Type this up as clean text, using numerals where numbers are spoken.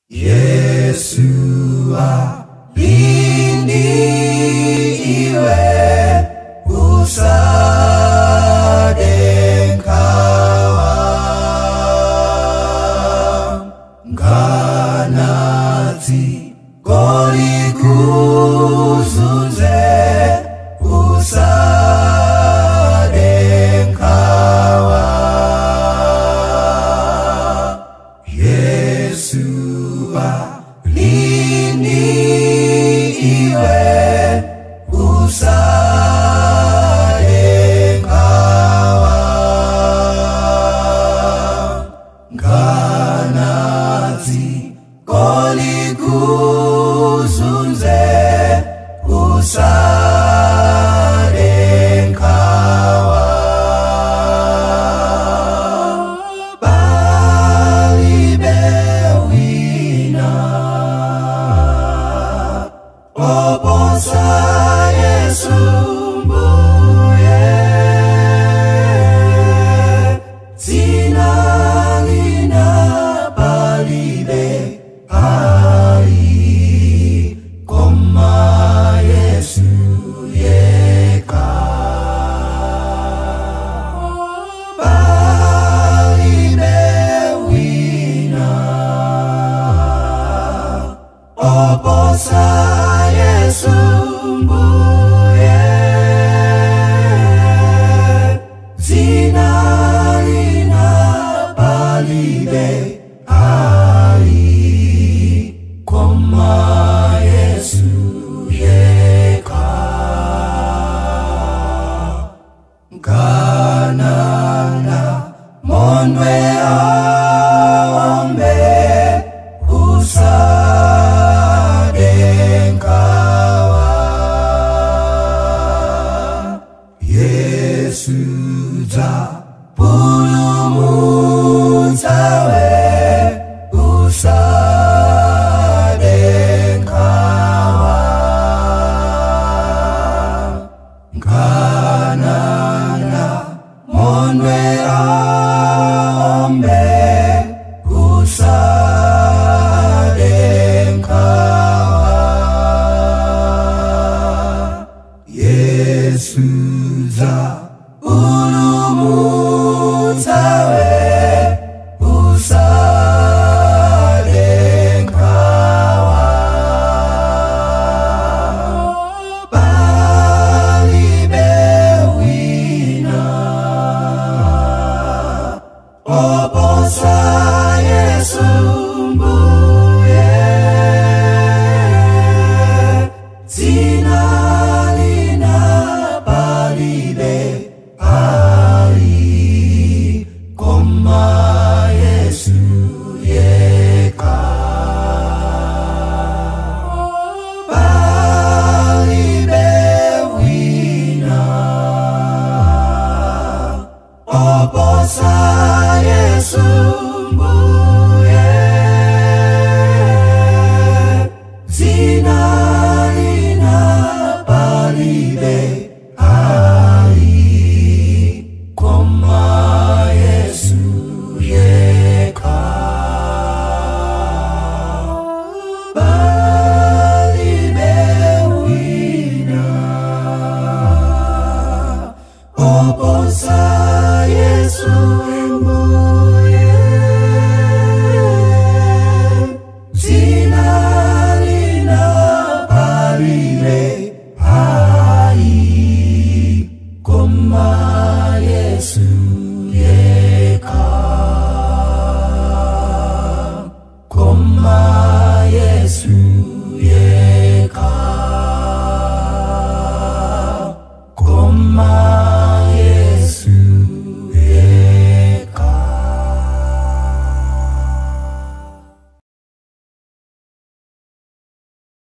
Yesu alindi iwe usadengkawa nganazi golikuzuze usadengkawa Yesu alindi iwe usadengkawa nganazi golikuzuze usadengkawa Oposa Yesu mbuye zinalina palibe ai koma Yesu yeka palibe wina oposa Yesu mbuye zinalina palibe ai koma Yesu yeka kanana mondwe aombe usadengkawa Yesu zapulumutsawe usadengkawa kanana mondwe aombe usadengkawa Yesu zapulumutsawe usadengkawa palibe wina oposa Yesu mbuye zinalina palibe ai koma Yesu yeka palibe wina oposa Yesu mbuye zinalina palibe ai koma Yesu yeka palibe wina oposa Yesu mbuye zinalina palibe ai koma Yesu yeka koma Yesu